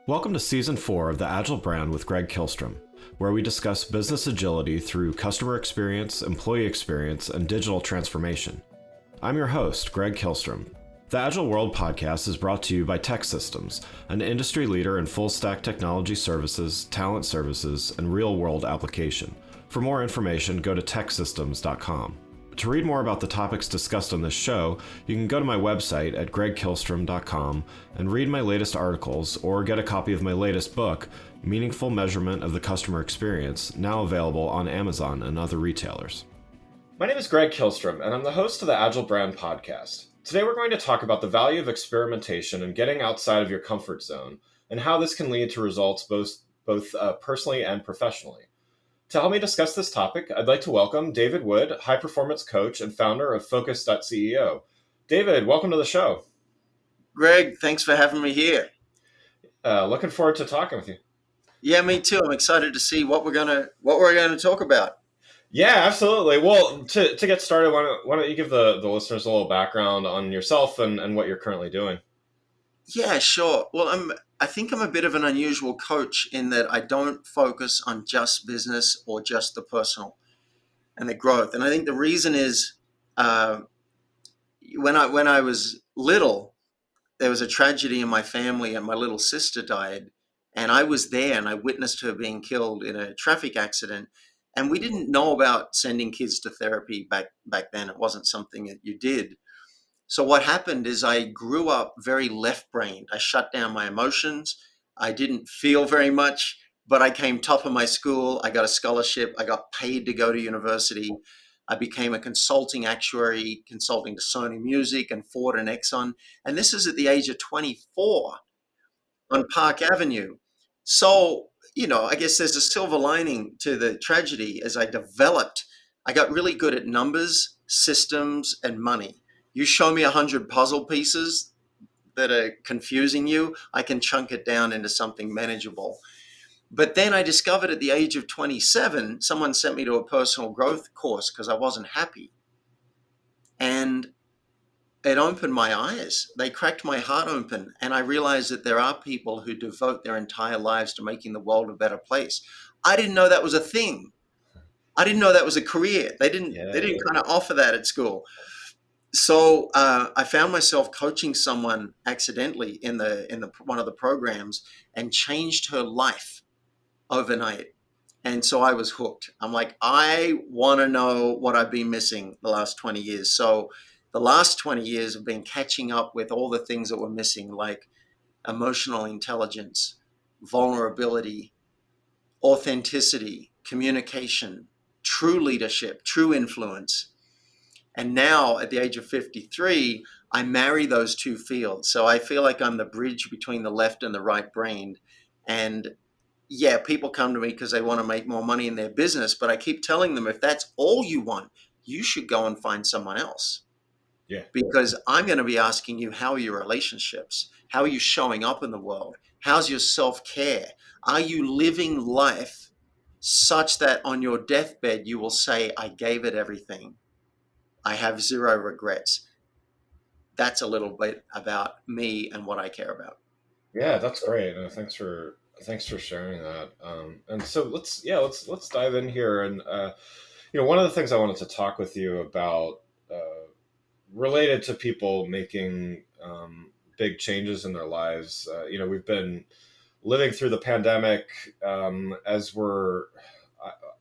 Welcome to Season 4 of the Agile Brand with Greg Kihlstrom, where we discuss business agility through customer experience, employee experience, and digital transformation. I'm your host, Greg Kihlstrom. The Agile World podcast is brought to you by TEKsystems, an industry leader in full-stack technology services, talent services, and real-world application. For more information, go to TEKsystems.com. To read more about the topics discussed on this show, you can go to my website at gregkihlstrom.com and read my latest articles or get a copy of my latest book, Meaningful Measurement of the Customer Experience, now available on Amazon and other retailers. My name is Greg Kihlstrom, and I'm the host of the Agile Brand podcast. Today we're going to talk about the value of experimentation and getting outside of your comfort zone, and how this can lead to results both personally and professionally. To help me discuss this topic, I'd like to welcome David Wood, high-performance coach and founder of Focus.ceo. David, welcome to the show. Greg, thanks for having me here. Looking forward to talking with you. Yeah, me too. I'm excited to see what we're gonna talk about. Yeah, absolutely. Well, to get started, why don't you give the listeners a little background on yourself and what you're currently doing? Yeah, sure. Well, I think I'm a bit of an unusual coach in that I don't focus on just business or just the personal and the growth. And I think the reason is when I was little, there was a tragedy in my family, and my little sister died, and I was there, and I witnessed her being killed in a traffic accident. And we didn't know about sending kids to therapy back then. It wasn't something that you did. So what happened is I grew up very left-brained. I shut down my emotions. I didn't feel very much, but I came top of my school. I got a scholarship. I got paid to go to university. I became a consulting actuary, consulting to Sony Music and Ford and Exxon. And this is at the age of 24 on Park Avenue. So, I guess there's a silver lining to the tragedy. As I developed, I got really good at numbers, systems, and money. You show me 100 puzzle pieces that are confusing you, I can chunk it down into something manageable. But then I discovered at the age of 27, someone sent me to a personal growth course because I wasn't happy. And it opened my eyes. They cracked my heart open. And I realized that there are people who devote their entire lives to making the world a better place. I didn't know that was a thing. I didn't know that was a career. They didn't kind of offer that at school. So I found myself coaching someone accidentally in the one of the programs, and changed her life overnight. And so I was hooked. I'm like, I want to know what I've been missing the last 20 years. So the last 20 years have been catching up with all the things that were missing, like emotional intelligence, vulnerability, authenticity, communication, true leadership, true influence. And now at the age of 53, I marry those two fields. So I feel like I'm the bridge between the left and the right brain. And yeah, people come to me because they want to make more money in their business. But I keep telling them, if that's all you want, you should go and find someone else. Yeah. Because I'm going to be asking you, how are your relationships? How are you showing up in the world? How's your self-care? Are you living life such that on your deathbed, you will say, I gave it everything. I have zero regrets. That's a little bit about me and what I care about. Yeah, that's great. Thanks for sharing that. And so let's dive in here. And one of the things I wanted to talk with you about related to people making big changes in their lives. We've been living through the pandemic as we're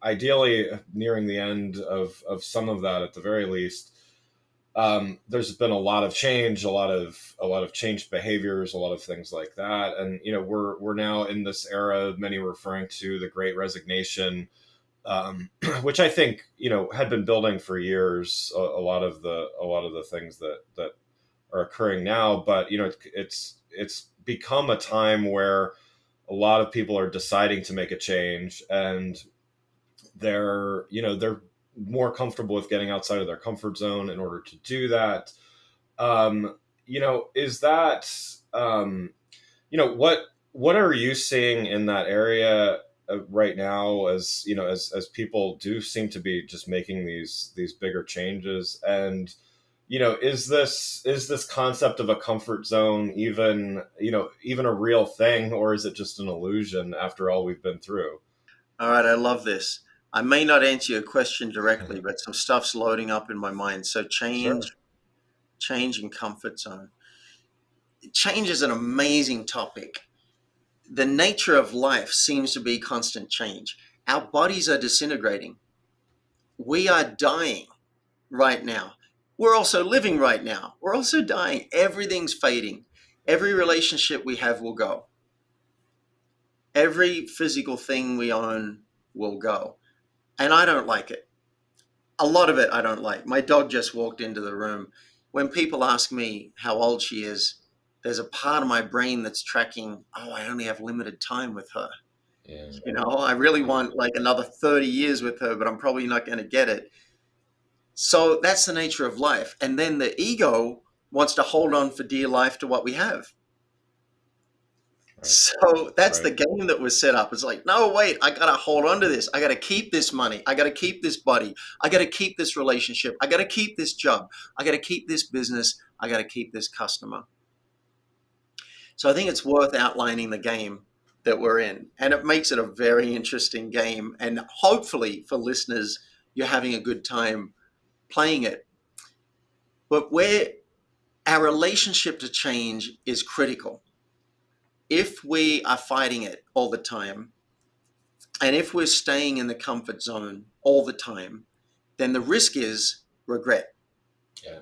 ideally nearing the end of some of that at the very least. There's been a lot of change, a lot of changed behaviors, a lot of things like that. And, we're now in this era, many referring to the Great Resignation, which I think, had been building for years, a lot of the things that are occurring now. But, it's become a time where a lot of people are deciding to make a change, and they're more comfortable with getting outside of their comfort zone in order to do that. Is that, what are you seeing in that area right now as people do seem to be just making these bigger changes? And, is this concept of a comfort zone even a real thing, or is it just an illusion after all we've been through? All right, I love this. I may not answer your question directly, but some stuff's loading up in my mind. So Sure. change and comfort zone. Change is an amazing topic. The nature of life seems to be constant change. Our bodies are disintegrating. We are dying right now. We're also living right now. We're also dying. Everything's fading. Every relationship we have will go. Every physical thing we own will go. And I don't like it. A lot of it I don't like. My dog just walked into the room. When people ask me how old she is, there's a part of my brain that's tracking, oh, I only have limited time with her. Yeah. I really want like another 30 years with her, but I'm probably not going to get it. So that's the nature of life. And then the ego wants to hold on for dear life to what we have. Right. So that's the Right. game that was set up. It's like, no, wait, I got to hold on to this. I got to keep this money. I got to keep this buddy. I got to keep this relationship. I got to keep this job. I got to keep this business. I got to keep this customer. So I think it's worth outlining the game that we're in. And it makes it a very interesting game. And hopefully for listeners, you're having a good time playing it. But where our relationship to change is critical. If we are fighting it all the time, and if we're staying in the comfort zone all the time, then the risk is regret. Yeah.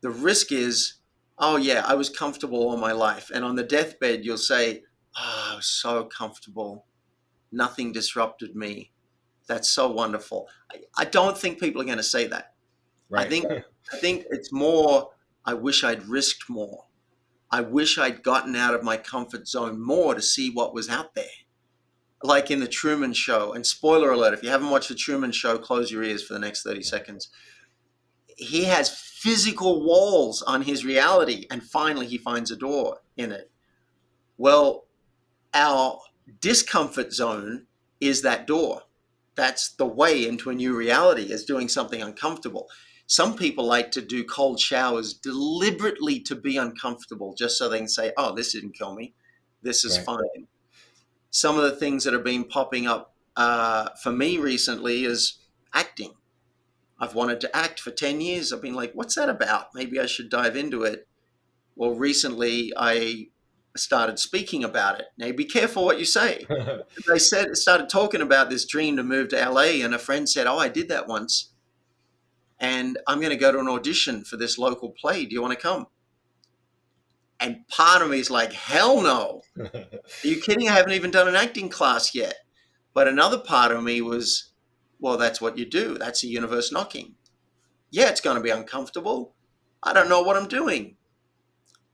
The risk is, oh, yeah, I was comfortable all my life. And on the deathbed, you'll say, oh, I was so comfortable. Nothing disrupted me. That's so wonderful. I don't think people are going to say that. I Right. think I think it's more, I wish I'd risked more. I wish I'd gotten out of my comfort zone more to see what was out there. Like in the Truman Show, and spoiler alert, if you haven't watched the Truman Show, close your ears for the next 30 seconds. He has physical walls on his reality, and finally he finds a door in it. Well, our discomfort zone is that door. That's the way into a new reality, is doing something uncomfortable. Some people like to do cold showers deliberately to be uncomfortable, just so they can say, oh, this didn't kill me. This is Right. fine. Some of the things that have been popping up for me recently is acting. I've wanted to act for 10 years. I've been like, what's that about? Maybe I should dive into it. Well, recently I started speaking about it. Now, be careful what you say. I started talking about this dream to move to LA, and a friend said, oh, I did that once. And I'm going to go to an audition for this local play. Do you want to come? And part of me is like, hell no. Are you kidding? I haven't even done an acting class yet. But another part of me was, well, that's what you do. That's the universe knocking. Yeah, it's going to be uncomfortable. I don't know what I'm doing.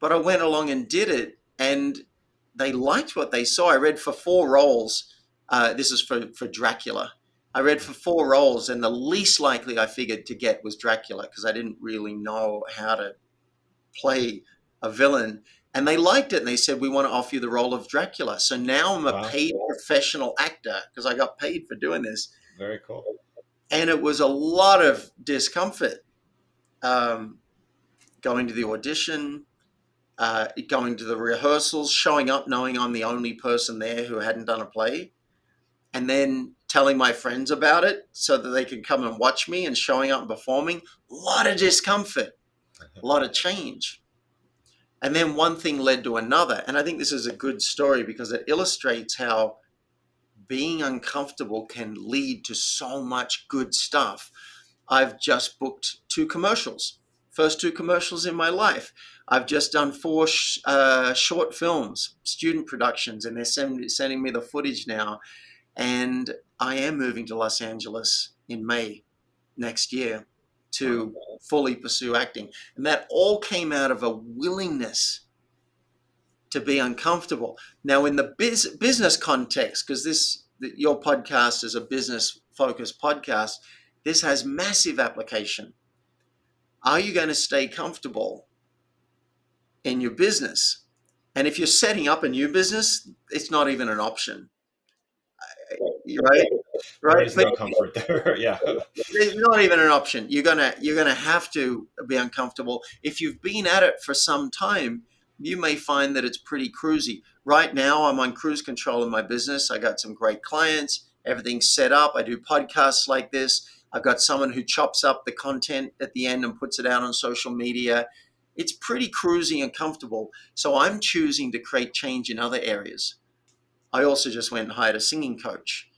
But I went along and did it, and they liked what they saw. I read for 4 roles. This is for Dracula. I read for 4 roles, and the least likely I figured to get was Dracula because I didn't really know how to play a villain. And they liked it, and they said, we want to offer you the role of Dracula. So now I'm a Wow. paid professional actor because I got paid for doing this. Very cool. And it was a lot of discomfort, um, going to the audition, going to the rehearsals, showing up knowing I'm the only person there who hadn't done a play, and then telling my friends about it so that they could come and watch me, and showing up and performing. A lot of discomfort, a lot of change. And then one thing led to another. And I think this is a good story because it illustrates how being uncomfortable can lead to so much good stuff. I've just booked 2 commercials, first 2 commercials in my life. I've just done 4 short films, student productions, and they're sending me the footage now. And I am moving to Los Angeles in May next year Wow. to fully pursue acting. And that all came out of a willingness to be uncomfortable. Now, in the business context, because your podcast is a business focused podcast, this has massive application. Are you going to stay comfortable in your business? And if you're setting up a new business, it's not even an option, right? There right? is But no comfort there. Yeah. there's not even an option. You're gonna have to be uncomfortable. If you've been at it for some time, you may find that it's pretty cruisy. Right now, I'm on cruise control in my business. I got some great clients. Everything's set up. I do podcasts like this. I've got someone who chops up the content at the end and puts it out on social media. It's pretty cruisy and comfortable. So I'm choosing to create change in other areas. I also just went and hired a singing coach.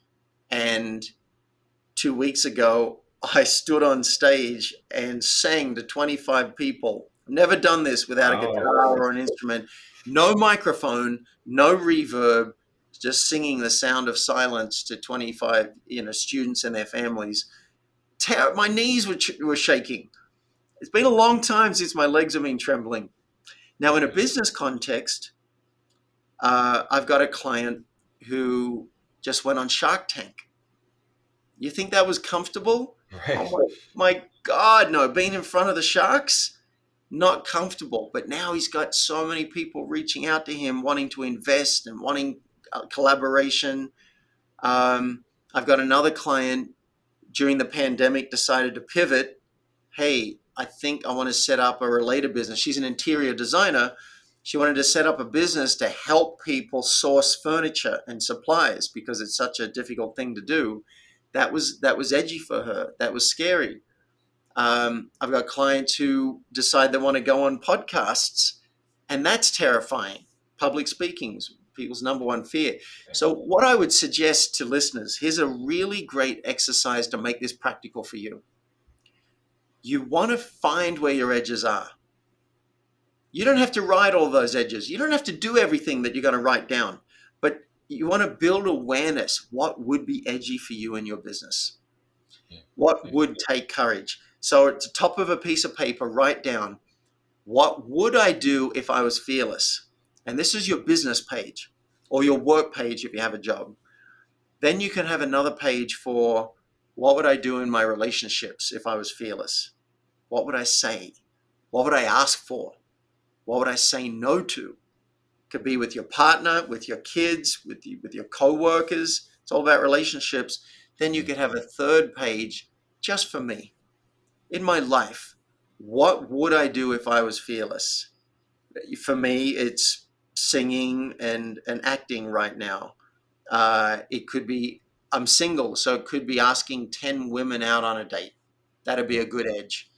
And 2 weeks ago, I stood on stage and sang to 25 people. Never done this without a Wow. guitar or an instrument. No microphone, no reverb, just singing the sound of silence to 25, students and their families. My knees were shaking. It's been a long time since my legs have been trembling. Now, in a business context, I've got a client who just went on Shark Tank. You think that was comfortable? Right. Oh my God, no. Being in front of the sharks, not comfortable. But now he's got so many people reaching out to him, wanting to invest and wanting collaboration. I've got another client during the pandemic decided to pivot. Hey, I think I want to set up a related business. She's an interior designer. She wanted to set up a business to help people source furniture and supplies because it's such a difficult thing to do. That was edgy for her. That was scary. I've got clients who decide they want to go on podcasts, and that's terrifying. Public speaking is people's number one fear. So, what I would suggest to listeners, here's a really great exercise to make this practical for you. You want to find where your edges are. You don't have to write all those edges. You don't have to do everything that you're going to write down, but you want to build awareness. What would be edgy for you in your business? What would take courage? So at the top of a piece of paper, write down, what would I do if I was fearless? And this is your business page or your work page if you have a job. Then you can have another page for what would I do in my relationships if I was fearless? What would I say? What would I ask for? What would I say no to? Could be with your partner, with your kids, with your co-workers. It's all about relationships. Then you could have a third page just for me. In my life, what would I do if I was fearless? For me, it's singing and acting right now. It could be, I'm single, so it could be asking 10 women out on a date. That'd be a good edge.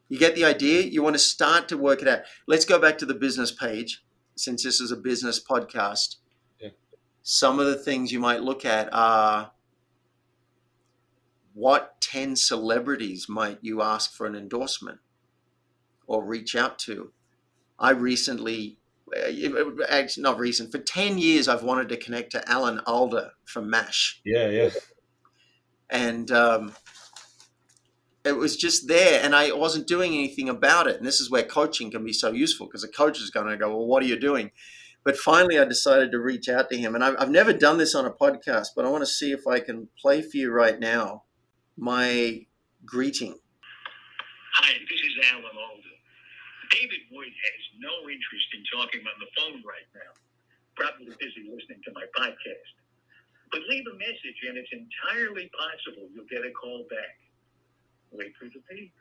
You get the idea? You want to start to work it out. Let's go back to the business page, since this is a business podcast. Yeah. Some of the things you might look at are, what 10 celebrities might you ask for an endorsement or reach out to? I recently, actually not recent, for 10 years, I've wanted to connect to Alan Alda from MASH. Yeah. Yeah. And it was just there, and I wasn't doing anything about it. And this is where coaching can be so useful, because a coach is going to go, well, what are you doing? But finally, I decided to reach out to him. And I've never done this on a podcast, but I want to see if I can play for you right now my greeting. Hi, this is Alan Alda. David Wood has no interest in talking on the phone right now. Probably busy listening to my podcast. But leave a message, and it's entirely possible you'll get a call back. Wait for the beep.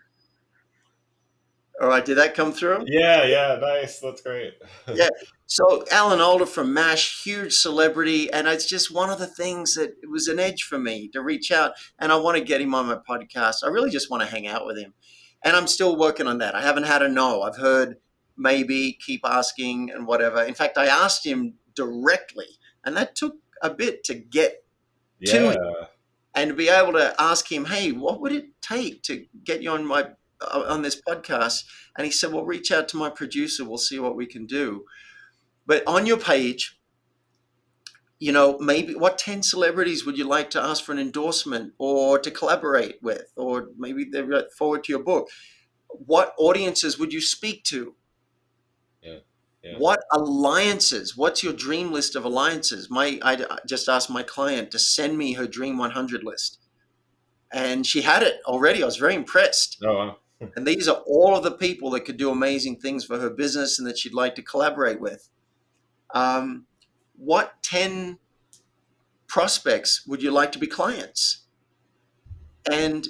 All right, did that come through? Yeah. Yeah. Nice. That's great. Yeah. So Alan Alda from MASH, huge celebrity, and it's just one of the things that it was an edge for me to reach out, and I want to get him on my podcast. I really just want to hang out with him, and I'm still working on that. I haven't had a no. I've heard maybe, keep asking, and whatever. In fact, I asked him directly, and that took a bit to get to him. Yeah. And to be able to ask him, hey, what would it take to get you on this podcast? And he said, well, reach out to my producer. We'll see what we can do. But on your page, maybe what 10 celebrities would you like to ask for an endorsement or to collaborate with? Or maybe they look forward to your book. What audiences would you speak to? Yeah. Yeah. What alliances? What's your dream list of alliances? I just asked my client to send me her dream 100 list, and she had it already. I was very impressed. Oh, wow. And these are all of the people that could do amazing things for her business and that she'd like to collaborate with. What 10 prospects would you like to be clients? And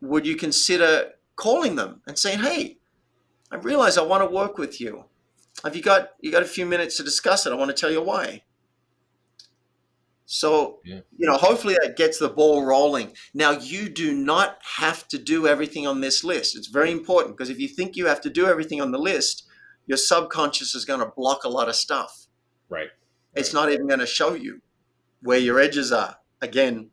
would you consider calling them and saying, hey, I realize I want to work with you. Have you got a few minutes to discuss it? I want to tell you why. So, Yeah. hopefully that gets the ball rolling. Now, you do not have to do everything on this list. It's very important, because if you think you have to do everything on the list, your subconscious is going to block a lot of stuff. Right. It's Right. not even going to show you where your edges are. Again,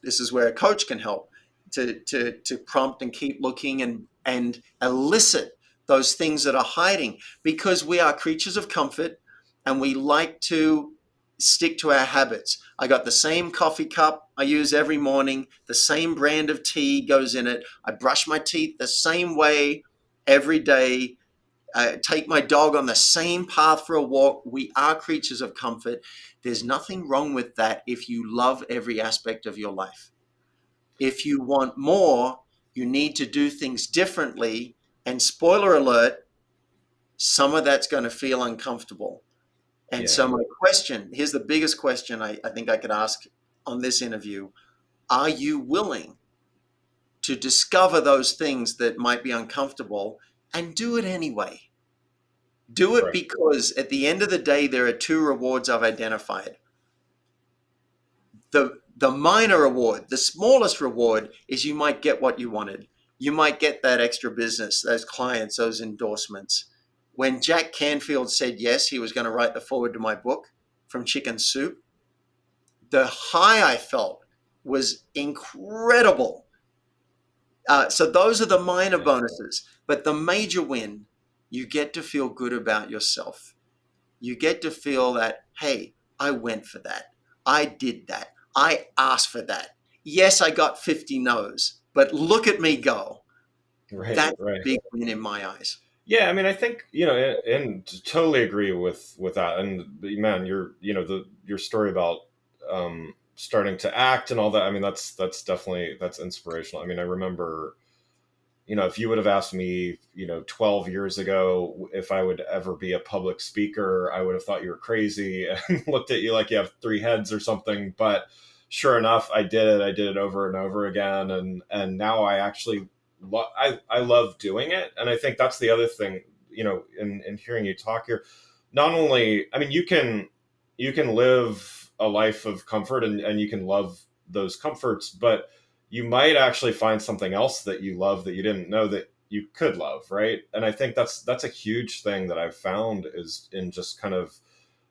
this is where a coach can help to prompt and keep looking and elicit those things that are hiding, because we are creatures of comfort and we like to stick to our habits. I got the same coffee cup I use every morning, the same brand of tea goes in it. I brush my teeth the same way every day. I take my dog on the same path for a walk. We are creatures of comfort. There's nothing wrong with that if you love every aspect of your life. If you want more, you need to do things differently. And spoiler alert, some of that's going to feel uncomfortable. And so Yeah. my question, here's the biggest question I think I could ask on this interview. Are you willing to discover those things that might be uncomfortable and do it anyway? Do it Right. because at the end of the day, there are two rewards I've identified. The minor reward, the smallest reward, is you might get what you wanted. You might get that extra business, those clients, those endorsements. When Jack Canfield said yes, he was going to write the foreword to my book, From Chicken Soup, the high I felt was incredible. So those are the minor Yeah. bonuses. But the major win, you get to feel good about yourself. You get to feel that, hey, I went for that. I did that. I asked for that. Yes, I got 50 no's, but look at me go. Right. That's a Right. big win in my eyes. Yeah, I mean, I think and totally agree with that. And man, your story about starting to act and all that. I mean, that's definitely that's inspirational. I mean, I remember, if you would have asked me, 12 years ago if I would ever be a public speaker, I would have thought you were crazy and looked at you like you have three heads or something. But sure enough, I did it. I did it over and over again, and now I actually I love doing it. And I think that's the other thing, in hearing you talk here. Not only, I mean, you can live a life of comfort, and you can love those comforts, but you might actually find something else that you love that you didn't know that you could love, right? And I think that's a huge thing that I've found is in just kind of,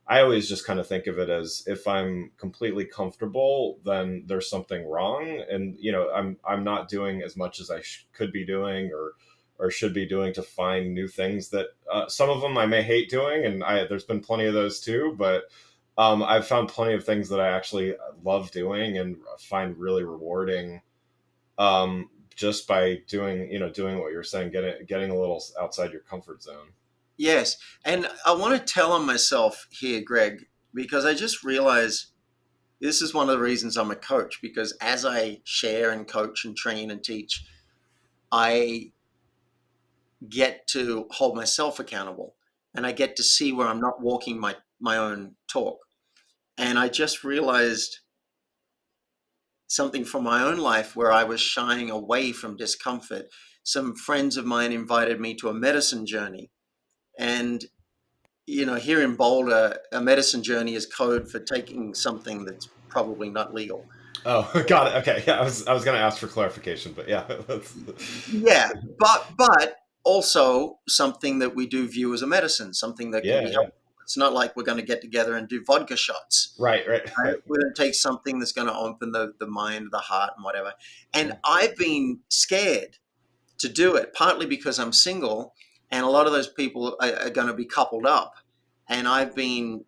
I always just kind of think of it as, if I'm completely comfortable, then there's something wrong, and I'm not doing as much as I could be doing, or should be doing, to find new things that some of them I may hate doing, and there's been plenty of those too, but I've found plenty of things that I actually love doing and find really rewarding, just by doing what you're saying, getting a little outside your comfort zone. Yes. And I want to tell on myself here, Greg, because I just realized this is one of the reasons I'm a coach, because as I share and coach and train and teach, I get to hold myself accountable, and I get to see where I'm not walking my own talk. And I just realized something from my own life where I was shying away from discomfort. Some friends of mine invited me to a medicine journey. And, here in Boulder, a medicine journey is code for taking something that's probably not legal. Oh, got it. Okay, yeah, I was going to ask for clarification, but yeah, Yeah, but also something that we do view as a medicine, something that can yeah, be yeah, helpful. It's not like we're going to get together and do vodka shots. right, right, Right? right. We're going to take something that's going to open the mind, the heart, and whatever. And Yeah. I've been scared to do it, partly because I'm single, and a lot of those people are going to be coupled up. And I've been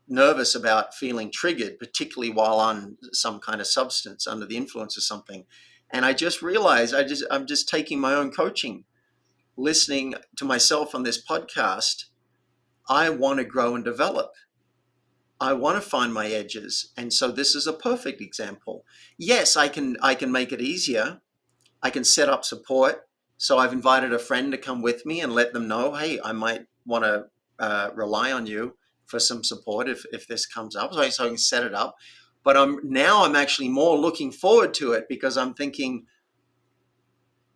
nervous about feeling triggered, particularly while on some kind of substance, under the influence of something. And I just realized I'm just taking my own coaching, listening to myself on this podcast. I want to grow and develop. I want to find my edges. And so this is a perfect example. Yes, I can make it easier. I can set up support. So I've invited a friend to come with me and let them know, hey, I might want to rely on you for some support if this comes up. So I can set it up. But I'm actually more looking forward to it because I'm thinking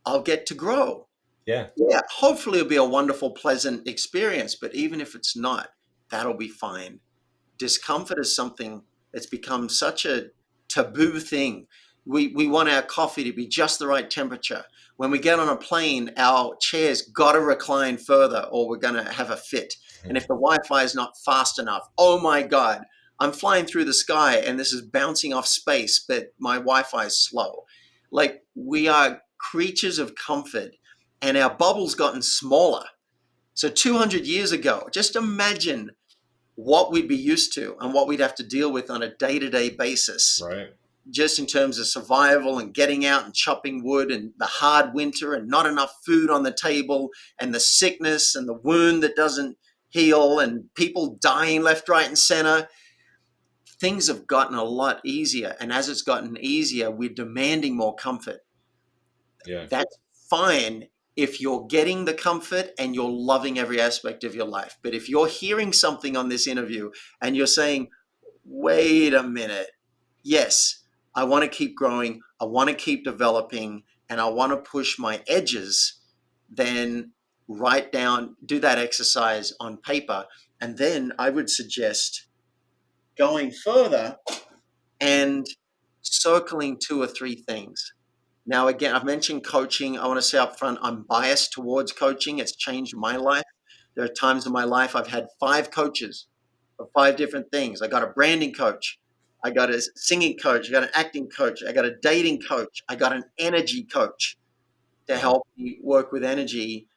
I'll get to grow. Yeah. Yeah, hopefully it'll be a wonderful, pleasant experience. But even if it's not, that'll be fine. Discomfort is something that's become such a taboo thing. We want our coffee to be just the right temperature. When we get on a plane, our chairs got to recline further or we're going to have a fit. And if the Wi-Fi is not fast enough, oh my God, I'm flying through the sky and this is bouncing off space, but my Wi-Fi is slow. Like, we are creatures of comfort and our bubble's gotten smaller. So 200 years ago, just imagine what we'd be used to and what we'd have to deal with on a day-to-day basis, Right. just in terms of survival and getting out and chopping wood and the hard winter and not enough food on the table and the sickness and the wound that doesn't heal and people dying left, right, and center. Things have gotten a lot easier. And as it's gotten easier, we're demanding more comfort. Yeah. That's fine if you're getting the comfort and you're loving every aspect of your life. But if you're hearing something on this interview and you're saying, wait a minute, yes, I want to keep growing, I want to keep developing, and I want to push my edges, then write down, do that exercise on paper. And then I would suggest going further and circling 2 or 3 things. Now, again, I've mentioned coaching. I want to say up front, I'm biased towards coaching. It's changed my life. There are times in my life I've had 5 coaches for 5 different things. I got a branding coach. I got a singing coach. I got an acting coach. I got a dating coach. I got an energy coach to help me work with energy.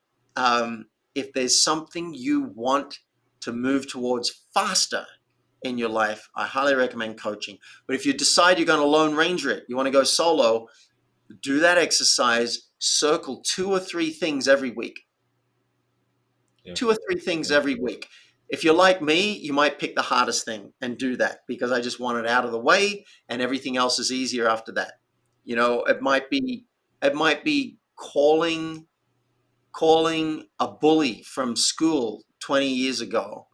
If there's something you want to move towards faster in your life, I highly recommend coaching. But if you decide you're going to Lone Ranger it, you want to go solo, do that exercise, circle 2 or 3 things every week. Yeah. 2 or 3 things every week. If you're like me, you might pick the hardest thing and do that because I just want it out of the way and everything else is easier after that. It might be calling a bully from school 20 years ago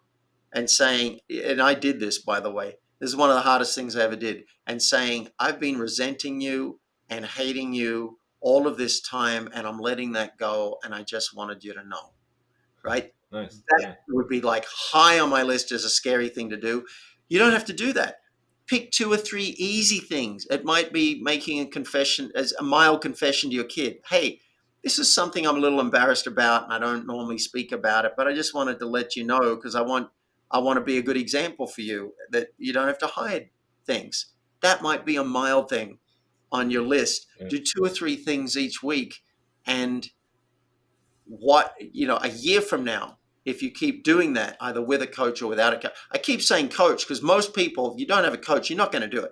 and saying, and I did this, by the way, this is one of the hardest things I ever did, and saying, I've been resenting you and hating you all of this time, and I'm letting that go, and I just wanted you to know, right? Nice. That Yeah. would be like high on my list as a scary thing to do. You don't have to do that. Pick 2 or 3 easy things. It might be making a confession, as a mild confession to your kid. Hey, this is something I'm a little embarrassed about, and I don't normally speak about it, but I just wanted to let you know because I want to be a good example for you that you don't have to hide things. That might be a mild thing on your list. Yeah. Do 2 or 3 things each week, and a year from now, if you keep doing that, either with a coach or without a coach. I keep saying coach because most people, if you don't have a coach, you're not going to do it.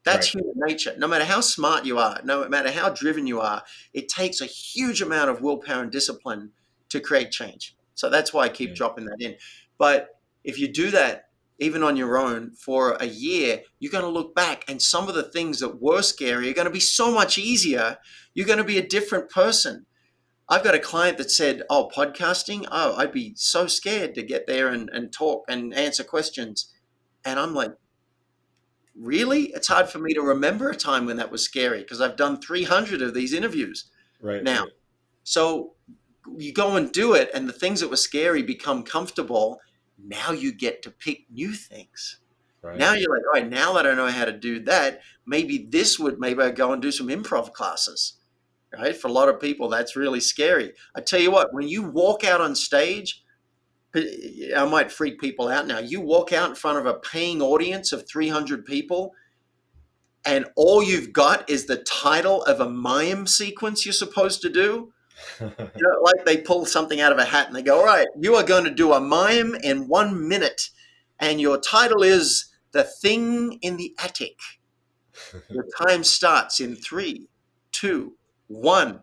That's Right. human nature. No matter how smart you are, no matter how driven you are, it takes a huge amount of willpower and discipline to create change. So that's why I keep Yeah. dropping that in. But if you do that, even on your own for a year, you're going to look back and some of the things that were scary are going to be so much easier. You're going to be a different person. I've got a client that said, oh, podcasting, oh, I'd be so scared to get there and talk and answer questions. And I'm like, really? It's hard for me to remember a time when that was scary because I've done 300 of these interviews Right. now. Right. So you go and do it, and the things that were scary become comfortable. Now you get to pick new things. Right. Now you're like, all right, now that I know how to do that, maybe I go and do some improv classes. Right? For a lot of people, that's really scary. I tell you what, when you walk out on stage, I might freak people out now. You walk out in front of a paying audience of 300 people, and all you've got is the title of a mime sequence you're supposed to do. Like they pull something out of a hat and they go, all right, you are going to do a mime in 1 minute, and your title is The Thing in the Attic. Your time starts in 3, 2, 1.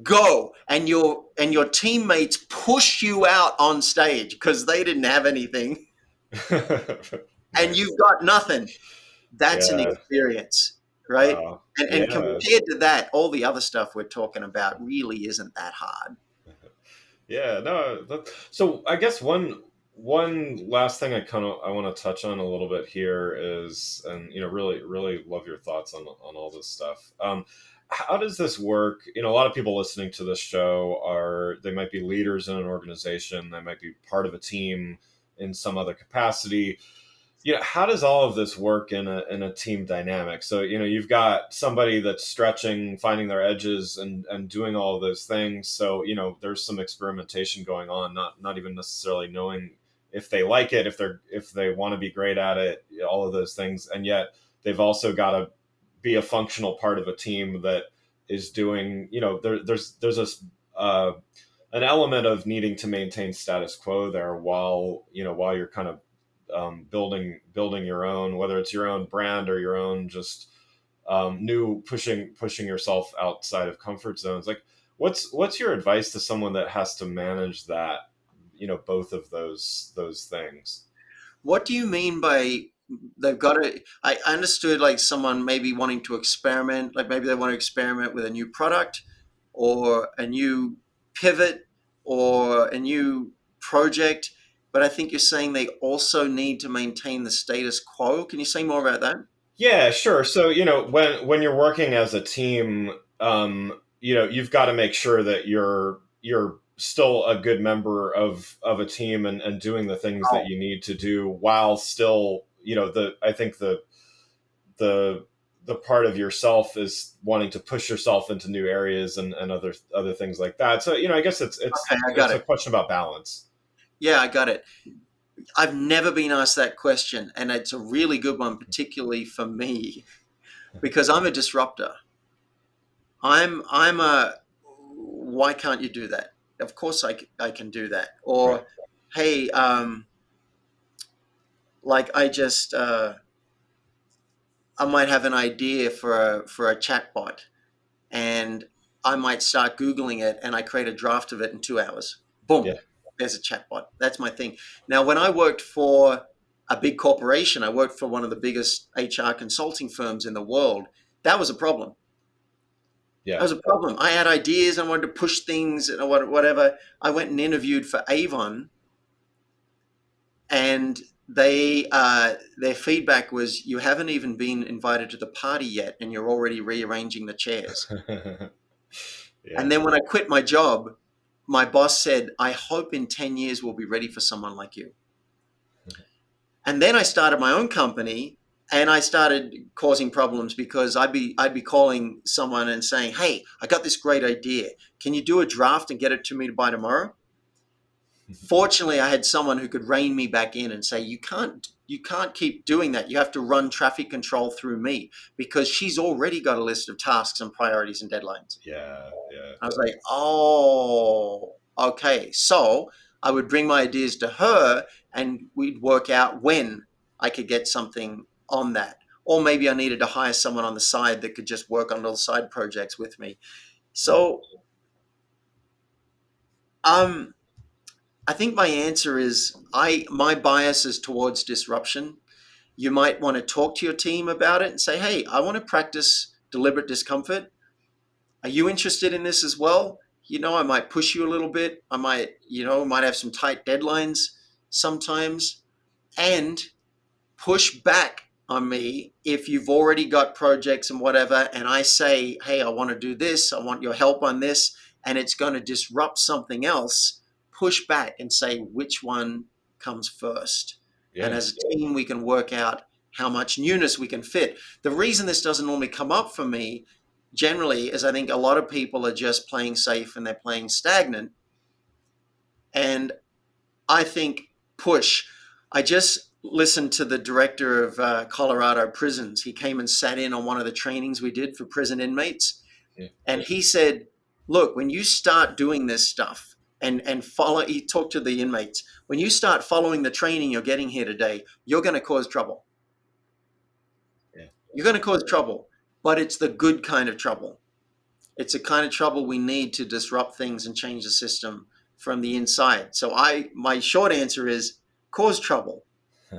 Go. And your teammates push you out on stage because they didn't have anything and you've got nothing. That's an Yeah. experience, right? Wow. And Yeah. compared to that, all the other stuff we're talking about really isn't that hard. Yeah. No. So I guess one one last thing I want to touch on a little bit here is, and really love your thoughts on all this stuff. How does this work? A lot of people listening to this show they might be leaders in an organization, they might be part of a team in some other capacity. How does all of this work in a team dynamic? So, you've got somebody that's stretching, finding their edges, and doing all of those things. So, there's some experimentation going on, not even necessarily knowing if they like it, if they want to be great at it, all of those things. And yet they've also got to be a functional part of a team that is doing, there's uh, an element of needing to maintain status quo there while you're kind of building your own, whether it's your own brand or your own just new pushing yourself outside of comfort zones. Like, what's your advice to someone that has to manage that, both of those things? What do you mean by they've got to? I understood like someone maybe wanting to experiment, like maybe they want to experiment with a new product or a new pivot or a new project. But I think you're saying they also need to maintain the status quo. Can you say more about that? Yeah, sure. So, when you're working as a team, you've got to make sure that you're still a good member of a team, and doing the things that Oh, you need to do while still, I think the the part of yourself is wanting to push yourself into new areas, and other things like that. So, I guess it's okay, it's I got it's a it. question about balance. Yeah, I got it. I've never been asked that question, and it's a really good one, particularly for me, because I'm a disruptor. I'm a why can't you do that? Of course I can do that. Right. Or hey, like I might have an idea for a chatbot, and I might start googling it, and I create a draft of it in 2 hours. Boom, Yeah. there's a chatbot. That's my thing. Now, when I worked for a big corporation, I worked for one of the biggest HR consulting firms in the world. That was a problem. That Yeah. was a problem. I had ideas. I wanted to push things and whatever. I went and interviewed for Avon, and their feedback was, "You haven't even been invited to the party yet, and you're already rearranging the chairs." Yeah. And then when I quit my job, my boss said, "I hope in 10 years we'll be ready for someone like you." And then I started my own company, and I started causing problems because I'd be calling someone and saying, "Hey, I got this great idea. Can you do a draft and get it to me by tomorrow?" Fortunately, I had someone who could rein me back in and say, "You can't keep doing that. You have to run traffic control through me because she's already got a list of tasks and priorities and deadlines." Yeah. Yeah. I was like, "Oh, okay." So I would bring my ideas to her, and we'd work out when I could get something on that. Or maybe I needed to hire someone on the side that could just work on little side projects with me. Yeah. So um, I think my answer is my bias is towards disruption. You might want to talk to your team about it and say, "Hey, I want to practice deliberate discomfort. Are you interested in this as well?" I might push you a little bit. I might have some tight deadlines sometimes, and push back on me if you've already got projects and whatever. And I say, "Hey, I want to do this. I want your help on this," and it's going to disrupt something else. Push back and say which one comes first. And Yeah. as a team, we can work out how much newness we can fit. The reason this doesn't normally come up for me generally is I think a lot of people are just playing safe and they're playing stagnant. And I think push. I just listened to the director of Colorado prisons. He came and sat in on one of the trainings we did for prison inmates. Yeah. And he said, "Look, when you start doing this stuff and follow," he talked to the inmates, "when you start following the training you're getting here today, you're going to cause trouble. Yeah. You're going to cause trouble, but it's the good kind of trouble. It's the kind of trouble we need to disrupt things and change the system from the inside." So my short answer is cause trouble,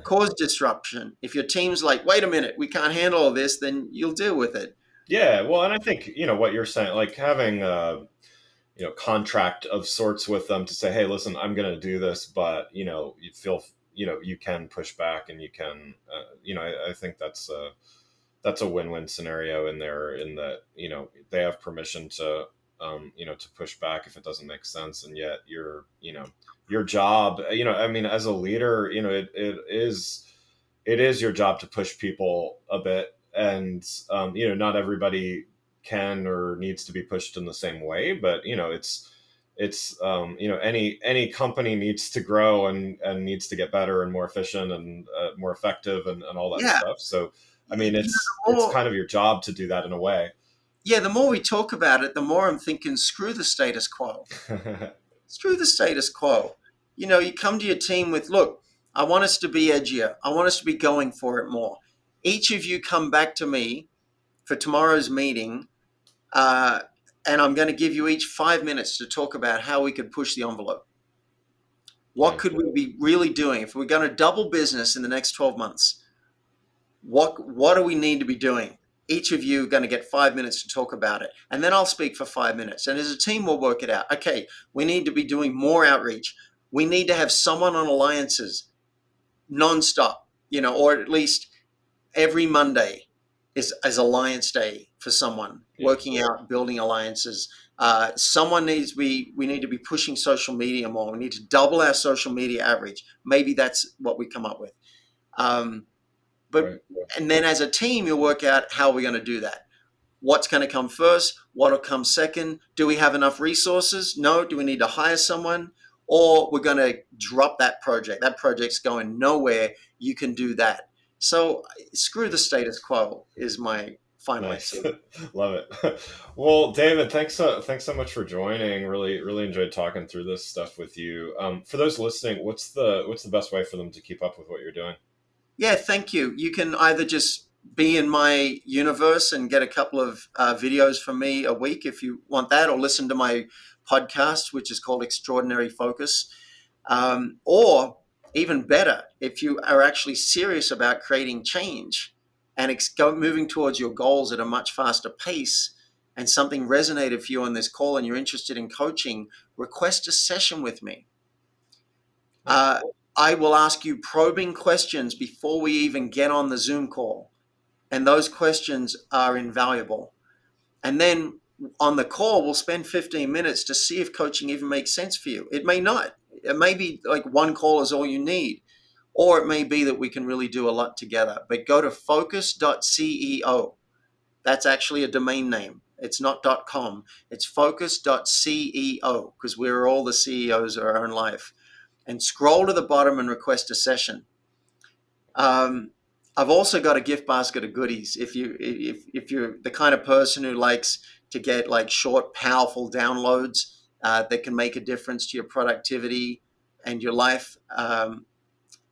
cause disruption. If your team's like, "Wait a minute, we can't handle all this," then you'll deal with it. Yeah, well, and I think what you're saying, like having contract of sorts with them to say, hey, listen, I'm going to do this, but you feel you can push back, and you can I think that's a win-win scenario in there, in that they have permission to to push back if it doesn't make sense, and yet your job, I mean, as a leader, it is your job to push people a bit, and not everybody can or needs to be pushed in the same way, but it's any company needs to grow and needs to get better and more efficient and more effective and all that Yeah. stuff. So I mean, it's more, kind of your job to do that in a way. yeah, the more we talk about it, the more I'm thinking, screw the status quo. Screw the status quo. You come to your team with, look, I want us to be edgier. I want us to be going for it more. Each of you come back to me for tomorrow's meeting, and I'm going to give you each 5 minutes to talk about how we could push the envelope. What could we be really doing if we're going to double business in the next 12 months? What do we need to be doing? Each of you are going to get 5 minutes to talk about it. And then I'll speak for 5 minutes. And as a team, we'll work it out. Okay, we need to be doing more outreach. We need to have someone on alliances nonstop, or at least every Monday is Alliance Day for someone, working out, building alliances. We need to be pushing social media more. We need to double our social media average. Maybe that's what we come up with. And then as a team, you'll work out how we're going to do that. What's going to come first? What'll come second? Do we have enough resources? No. Do we need to hire someone? Or we're going to drop that project. That project's going nowhere. You can do that. So screw the status quo is my final answer. Love it. Well, David, thanks so much for joining. Really enjoyed talking through this stuff with you. For those listening, what's the best way for them to keep up with what you're doing? Yeah, thank you. You can either just be in my universe and get a couple of videos from me a week if you want that, or listen to my podcast, which is called Extraordinary Focus. Or even better, if you are actually serious about creating change and moving towards your goals at a much faster pace, and something resonated for you on this call and you're interested in coaching, request a session with me. I will ask you probing questions before we even get on the Zoom call. And those questions are invaluable. And then on the call, we'll spend 15 minutes to see if coaching even makes sense for you. It may not. It may be like one call is all you need. Or it may be that we can really do a lot together. But go to Focus.ceo. That's actually a domain name. It's not .com. It's Focus.ceo, because we're all the CEOs of our own life. And scroll to the bottom and request a session. I've also got a gift basket of goodies. If you're the kind of person who likes to get like short, powerful downloads that can make a difference to your productivity and your life,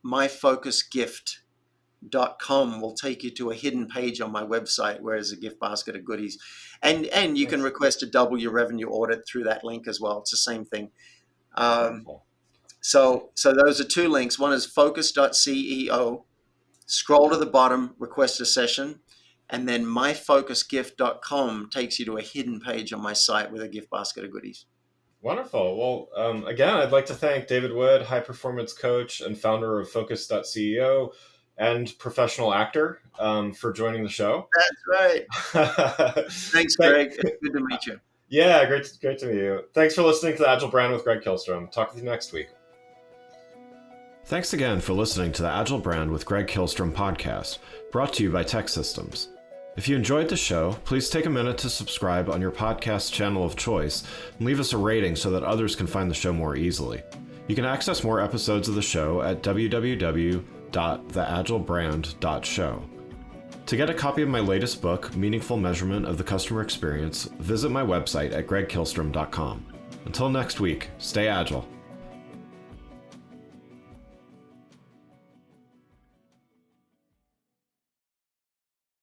myfocusgift.com will take you to a hidden page on my website where there's a gift basket of goodies. And you can request to double your revenue audit through that link as well. It's the same thing. So those are two links. One is Focus.ceo. Scroll to the bottom, request a session, and then myfocusgift.com takes you to a hidden page on my site with a gift basket of goodies. Wonderful. Well, again, I'd like to thank David Wood, high performance coach and founder of Focus.ceo and professional actor, for joining the show. That's right. Thanks, Greg. It's good to meet you. Yeah, great to meet you. Thanks for listening to The Agile Brand with Greg Kihlstrom. Talk with you next week. Thanks again for listening to the Agile Brand with Greg Kihlstrom podcast, brought to you by Tech Systems. If you enjoyed the show, please take a minute to subscribe on your podcast channel of choice and leave us a rating so that others can find the show more easily. You can access more episodes of the show at www.theagilebrand.show. To get a copy of my latest book, Meaningful Measurement of the Customer Experience, visit my website at gregkihlstrom.com. Until next week, stay agile.